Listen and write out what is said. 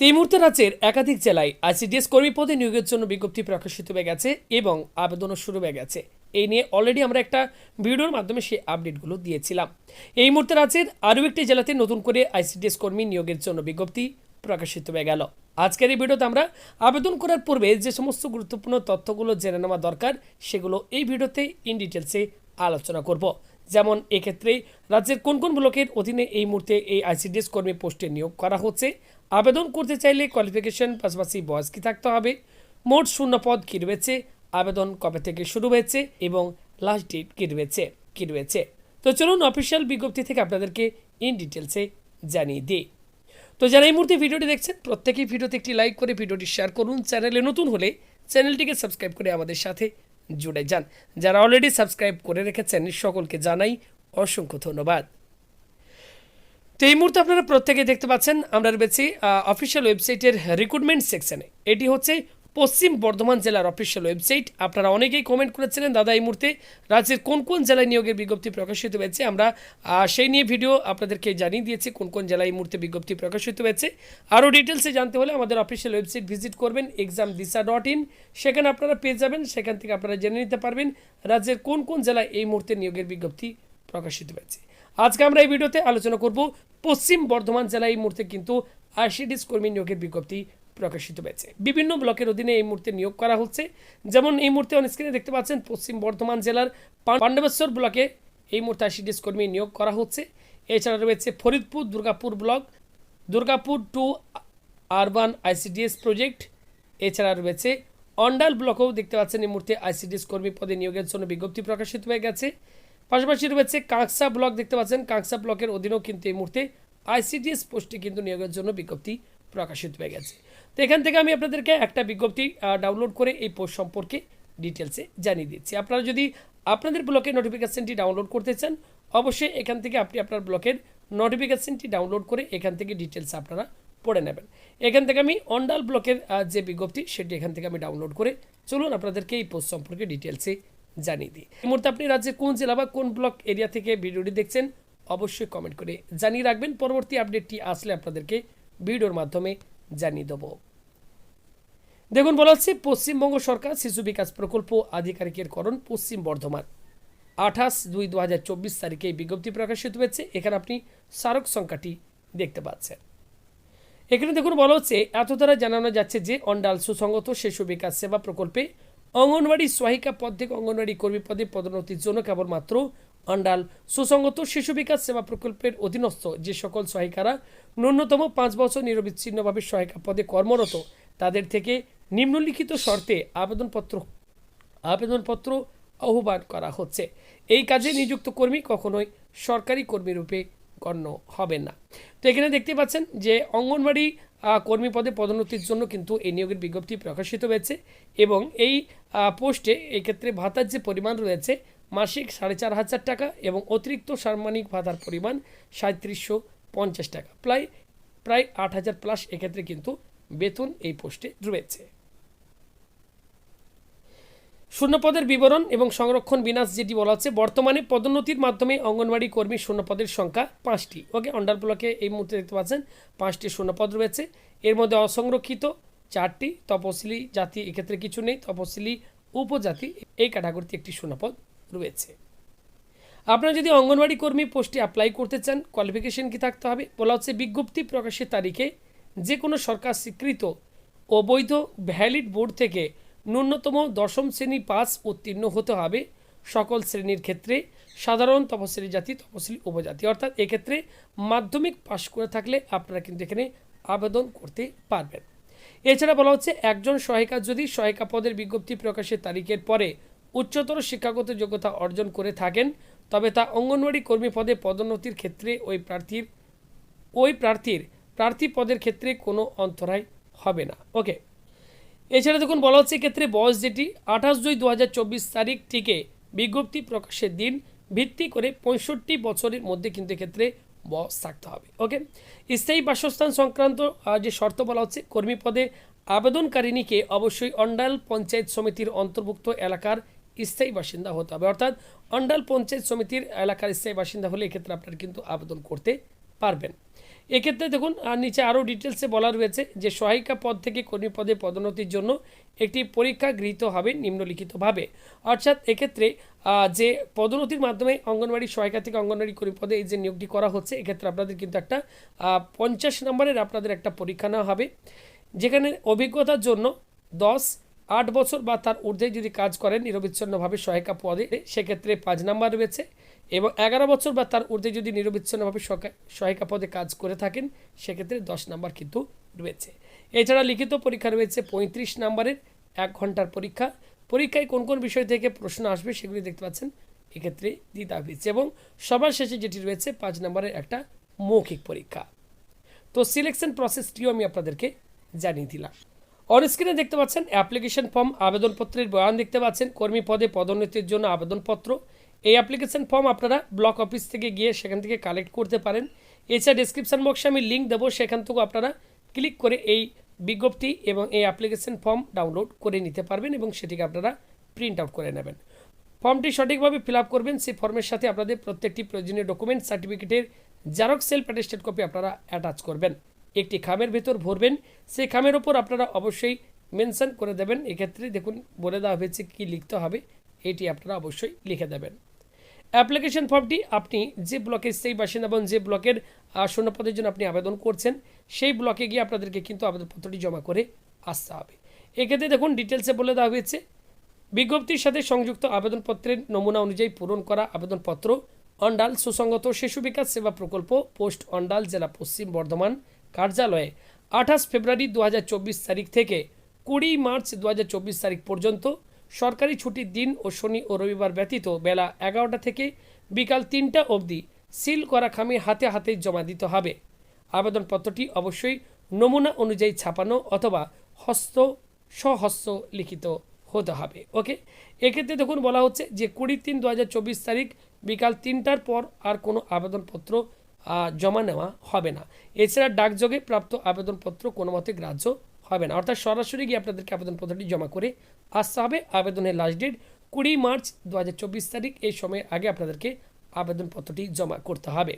এই মুহূর্তে রাজ্যের একাধিক জেলায় আইসিডিএস কর্মী পদে নিয়োগের জন্য বিজ্ঞপ্তি প্রকাশিত হয়ে গেছে এবং আবেদনও শুরু হয়ে গেছে। এই নিয়ে অলরেডি আমরা একটা ভিডিওর মাধ্যমে সেই আপডেটগুলো দিয়েছিলাম। এই মুহূর্তে রাজ্যের আরও একটি জেলাতে নতুন করে আইসিডিএস কর্মী নিয়োগের জন্য বিজ্ঞপ্তি প্রকাশিত হয়ে গেল। আজকের এই ভিডিওতে আমরা আবেদন করার পূর্বে যে সমস্ত গুরুত্বপূর্ণ তথ্যগুলো জেনে নেওয়া দরকার সেগুলো এই ভিডিওতে ইন ডিটেলসে আলোচনা করব। যেমন এক্ষেত্রে রাজ্যের কোন কোন ব্লকের অধীনে এই মুহূর্তে এই আইসিডিএস কর্মী পোস্টে নিয়োগ করা হচ্ছে, আবেদন করতে চাইলে কোয়ালিফিকেশন পাশাপাশি বয়স কী থাকতে হবে, মোট শূন্য পদ কী রয়েছে, আবেদন কবে থেকে শুরু হয়েছে এবং লাস্ট ডেট কী রয়েছে। তো চলুন অফিসিয়াল বিজ্ঞপ্তি থেকে আপনাদেরকে ইন ডিটেলসে জানিয়ে দিই। তো যারা এই মুহূর্তে ভিডিওটি দেখছেন প্রত্যেকেই ভিডিওতে একটি লাইক করে ভিডিওটি শেয়ার করুন। চ্যানেলে নতুন হলে চ্যানেলটিকে সাবস্ক্রাইব করে আমাদের সাথে জুড়ে যান। যারা অলরেডি সাবস্ক্রাইব করে রেখেছেন সকলকে জানাই অসংখ্য ধন্যবাদ। তো এই মুহূর্তে আপনারা প্রত্যেকে দেখতে পাচ্ছেন আমরা রয়েছি অফিসিয়াল ওয়েবসাইটের রিক্রুটমেন্ট সেকশনে। এটি হচ্ছে পশ্চিম বর্ধমান জেলার অফিসিয়াল ওয়েবসাইট। আপনারা অনেকেই কমেন্ট করেছিলেন দাদা এই মুহূর্তে রাজ্যের কোন কোন জেলায় নিয়োগের বিজ্ঞপ্তি প্রকাশিত হয়েছে। আমরা সেই নিয়ে ভিডিও আপনাদেরকে জানিয়ে দিয়েছি কোন কোন জেলায় এই মুহূর্তে বিজ্ঞপ্তি প্রকাশিত হয়েছে। আরও ডিটেলসে জানতে হলে আমাদের অফিসিয়াল ওয়েবসাইট ভিজিট করবেন examdisa.in। সেখানে আপনারা পেয়ে যাবেন, সেখান থেকে আপনারা জেনে নিতে পারবেন রাজ্যের কোন কোন জেলায় এই মুহূর্তে নিয়োগের বিজ্ঞপ্তি প্রকাশিত হয়েছে। আজকে আমরা এই ভিডিওতে আলোচনা করব পশ্চিম বর্ধমান জেলায় এই মুহূর্তে কিন্তু আইসিডিএস কর্মী নিয়োগের বিজ্ঞপ্তি প্রকাশিত হয়েছে। বিভিন্ন ব্লকের অধীনে এই মুহূর্তে নিয়োগ করা হচ্ছে। যেমন এই মুহূর্তে অন স্ক্রিনে দেখতে পাচ্ছেন পশ্চিম বর্ধমান জেলার পাণ্ডবেশ্বর ব্লকে এই মুহূর্তে আইসিডিএস কর্মী নিয়োগ করা হচ্ছে। এছাড়া রয়েছে Faridpur Durgapur block, Durgapur 2 urban ICDS project. এছাড়া রয়েছে অন্ডাল ব্লকেও দেখতে পাচ্ছেন এই মুহূর্তে আইসিডিএস কর্মী পদে নিয়োগের জন্য বিজ্ঞপ্তি প্রকাশিত হয়ে গেছে। পাশাপাশি রয়েছে কাঁকসা ব্লক, দেখতে পাচ্ছেন কাঁকসা ব্লকের অধীনেও কিন্তু এই মুহূর্তে আইসিডিএস পোস্টে কিন্তু নিয়োগের জন্য বিজ্ঞপ্তি প্রকাশিত হয়ে গেছে। তো এখান থেকে আমি আপনাদেরকে একটা বিজ্ঞপ্তি ডাউনলোড করে এই পোস্ট সম্পর্কে ডিটেলসে জানিয়ে দিচ্ছি। আপনারা যদি আপনাদের ব্লকের নোটিফিকেশানটি ডাউনলোড করতে চান অবশ্যই এখান থেকে আপনি আপনার ব্লকের নোটিফিকেশানটি ডাউনলোড করে এখান থেকে ডিটেলস আপনারা পড়ে নেবেন। এখান থেকে আমি অন্ডাল ব্লকের যে বিজ্ঞপ্তি সেটি এখান থেকে আমি ডাউনলোড করে চলুন আপনাদেরকে এই পোস্ট সম্পর্কে ডিটেলসে জানিয়ে দিই। এই মুহূর্তে আপনি রাজ্যের কোন জেলা বা কোন ব্লক এরিয়া থেকে ভিডিওটি দেখছেন অবশ্যই কমেন্ট করে জানিয়ে রাখবেন। পরবর্তী আপডেটটি আসলে আপনাদেরকে ভিডিওর মাধ্যমে জানিয়ে দেবো। দেখুন বলা হচ্ছে পশ্চিমবঙ্গ সরকার শিশু বিকাশ প্রকল্প আধিকারিকের করণ পশ্চিম বর্ধমান 28/2/2024 তারিখে এই বিজ্ঞপ্তি প্রকাশিত হয়েছে। এখানে আপনি স্মারক সংখ্যাটি দেখতে পাচ্ছেন। এখানে দেখুন বলা হচ্ছে এত দ্বারা জানানো যাচ্ছে যে অন্ডাল সুসংগত শিশু বিকাশ সেবা প্রকল্পে অঙ্গনওয়াড়ি সহায়িকা পদ থেকে অঙ্গনওয়াড়ি কর্মী পদে পদোন্নতির জন্য কেবলমাত্র অন্ডাল সুসংগত শিশু বিকাশ সেবা প্রকল্পের অধীনস্থ যে সকল সহায়িকারা ন্যূনতম 5 বছর নিরবিচ্ছিন্নভাবে সহায়িকা পদে কর্মরত তাদের থেকে নিম্নলিখিত শর্তে আবেদনপত্র আহ্বান করা হচ্ছে। এই কাজে নিযুক্ত কর্মী কখনোই সরকারি কর্মী রূপে গণ্য হবেন না। তো এখানে দেখতে পাচ্ছেন যে অঙ্গনওয়াড়ি কর্মী পদে পদোন্নতির জন্য কিন্তু এই নিয়োগের বিজ্ঞপ্তি প্রকাশিত হয়েছে এবং এই পোস্টে এই ক্ষেত্রে ভাতার যে পরিমাণ রয়েছে মাসিক 4,500 টাকা এবং অতিরিক্ত সাম্মানিক ভাতার পরিমাণ 3750 টাকা, প্রায় 8,000 প্লাস এক্ষেত্রে কিন্তু বেতন এই পোস্টে রয়েছে। শূন্যপদের বিবরণ এবং সংরক্ষণ বিন্যাস যেটি বলা হচ্ছে বর্তমানে পদোন্নতির মাধ্যমে অঙ্গনওয়াড়ি কর্মী শূন্যপদের সংখ্যা 5টি। ওকে, অন্ডাল ব্লকে এই মুহূর্তে দেখতে পাচ্ছেন 5টি শূন্যপদ রয়েছে। এর মধ্যে অসংরক্ষিত 4টি, তপশিলি জাতি এক্ষেত্রে কিছু নেই, তপশিলি উপজাতি এই ক্যাটাগরিতে একটি শূন্যপদ রয়েছে। আপনারা যদি অঙ্গনওয়াড়ি কর্মী পোস্টে অ্যাপ্লাই করতে চান কোয়ালিফিকেশন কি থাকতে হবে বলা হচ্ছে বিজ্ঞপ্তি প্রকাশের তারিখে যে কোনো সরকার স্বীকৃত ও বৈধ ভ্যালিড বোর্ড থেকে ন্যূনতম 10ম শ্রেণী পাস উত্তীর্ণ হতে হবে সকল শ্রেণীর ক্ষেত্রে, সাধারণ, তপশিলি জাতি, তপশিলি উপজাতি, অর্থাৎ এক্ষেত্রে মাধ্যমিক পাশ করে থাকলে আপনারা কিন্তু এখানে আবেদন করতে পারবেন। এছাড়া বলা হচ্ছে একজন সহায়িকা যদি সহায়িকা পদের বিজ্ঞপ্তি প্রকাশের তারিখের পরে উচ্চতর শিক্ষাগত যোগ্যতা অর্জন করে থাকেন তবে তা অঙ্গনওয়াড়ি কর্মী পদে পদোন্নতির ক্ষেত্রে প্রার্থী পদের ক্ষেত্রে কোনো অন্তরায় হবে না। ওকে, এছাড়া দেখুন বলা হচ্ছে এক্ষেত্রে বয়স যেটি 28/2/2024 তারিখ থেকে বিজ্ঞপ্তি প্রকাশের দিন ভিত্তি করে 65 বছরের মধ্যে কিন্তু এক্ষেত্রে বয়স থাকতে হবে। ওকে, স্থায়ী বাসস্থান সংক্রান্ত যে শর্ত বলা হচ্ছে কর্মী পদে আবেদনকারিণীকে অবশ্যই অন্ডাল পঞ্চায়েত সমিতির অন্তর্ভুক্ত এলাকার স্থায়ী বাসিন্দা হতে হবে, অর্থাৎ অন্ডাল পঞ্চায়েত সমিতির এলাকার স্থায়ী বাসিন্দা হলে এক্ষেত্রে আপনারা কিন্তু আবেদন করতে পারবেন। এক্ষেত্রে দেখুন নিচে আরও ডিটেলসে বলা রয়েছে যে সহায়িকা পদ থেকে কর্মী পদে পদোন্নতির জন্য একটি পরীক্ষা গৃহীত হবে নিম্নলিখিতভাবে। অর্থাৎ এক্ষেত্রে যে পদোন্নতির মাধ্যমে অঙ্গনওয়াড়ি সহায়িকা থেকে অঙ্গনওয়াড়ি কর্মী পদে এই যে নিয়োগটি করা হচ্ছে, এক্ষেত্রে আপনাদের কিন্তু একটা 50 নম্বরের আপনাদের একটা পরীক্ষা নেওয়া হবে, যেখানে অভিজ্ঞতার জন্য 8 বছর বা তার ঊর্ধ্বে যদি কাজ করেন নিরবিচ্ছিন্নভাবে সহায়িকা পদে সেক্ষেত্রে 5 নাম্বার রয়েছে, এবং 11 বছর বা তার ঊর্ধ্বে যদি নিরবিচ্ছিন্নভাবে সহায়িকা পদে কাজ করে থাকেন সেক্ষেত্রে 10 নাম্বার কিন্তু রয়েছে। এছাড়া লিখিত পরীক্ষা রয়েছে 35 নাম্বারের 1 ঘন্টার পরীক্ষা। পরীক্ষায় কোন কোন বিষয় থেকে প্রশ্ন আসবে সেগুলি দেখতে পাচ্ছেন এক্ষেত্রে দিতে হয়েছে, এবং সবার শেষে যেটি রয়েছে 5 নাম্বারের একটা মৌখিক পরীক্ষা। তো সিলেকশন প্রসেসটিও আমি আপনাদেরকে জানিয়ে দিলাম। অন স্ক্রিনে দেখতে পাচ্ছেন অ্যাপ্লিকেশন ফর্ম, আবেদনপত্রের বয়ান দেখতে পাচ্ছেন, কর্মী পদে পদোন্নতির জন্য আবেদনপত্র। এই অ্যাপ্লিকেশন ফর্ম আপনারা ব্লক অফিস থেকে গিয়ে সেখান থেকে কালেক্ট করতে পারেন। এছাড়া ডেসক্রিপশন বক্সে আমি লিঙ্ক দেবো, সেখান থেকেও আপনারা ক্লিক করে এই বিজ্ঞপ্তি এবং এই অ্যাপ্লিকেশন ফর্ম ডাউনলোড করে নিতে পারবেন এবং সেটিকে আপনারা প্রিন্ট আউট করে নেবেন। ফর্মটি সঠিকভাবে ফিল আপ করবেন। সেই ফর্মের সাথে আপনাদের প্রত্যেকটি প্রয়োজনীয় ডকুমেন্ট সার্টিফিকেটের জেরক্স সেলফ অ্যাটেস্টেড কপি আপনারা অ্যাটাচ করবেন। একটি খামের ভেতর ভরবেন, সেই খামের ওপর আপনারা অবশ্যই মেনশন করে দেবেন। এক্ষেত্রে দেখুন বলে দেওয়া হয়েছে কী লিখতে হবে, এটি আপনারা অবশ্যই লিখে দেবেন। অ্যাপ্লিকেশন ফর্মটি আপনি যে ব্লকের সেই বাসিন্দা এবং যে ব্লকের শূন্যপদের জন্য আপনি আবেদন করছেন সেই ব্লকে গিয়ে আপনাদেরকে কিন্তু আবেদনপত্রটি জমা করে আসতে হবে। এক্ষেত্রে দেখুন ডিটেলসে বলে দেওয়া হয়েছে, বিজ্ঞপ্তির সাথে সংযুক্ত আবেদনপত্রের নমুনা অনুযায়ী পূরণ করা আবেদনপত্র অন্ডাল সুসংগত শিশু বিকাশ সেবা প্রকল্প, পোস্ট অন্ডাল, জেলা পশ্চিম বর্ধমান কার্যালয়ে 28 ফেব্রুয়ারি 2024 তারিখ থেকে 20 মার্চ 2024 তারিখ পর্যন্ত সরকারি ছুটির দিন ও শনি ও রবিবার ব্যতীত বেলা 11টা থেকে বিকাল 3টা অবধি সিল করা খামে হাতে হাতে জমা দিতে হবে। আবেদনপত্রটি অবশ্যই নমুনা অনুযায়ী ছাপানো অথবা সহস্ত লিখিত হতে হবে। ওকে, এক্ষেত্রে দেখুন বলা হচ্ছে যে 20/3/2024 তারিখ বিকাল 3টার পর আর কোনো আবেদনপত্র জমা নেওয়া হবে না। এছাড়া ডাকযোগে প্রাপ্ত আবেদনপত্র কোনো মতে গ্রাহ্য হবে না, অর্থাৎ সরাসরি গিয়ে আপনাদেরকে আবেদনপত্রটি জমা করে আসতে হবে। আবেদনের লাস্ট ডেট 20 মার্চ 2024 তারিখ, এই সময়ের আগে আপনাদেরকে আবেদনপত্রটি জমা করতে হবে।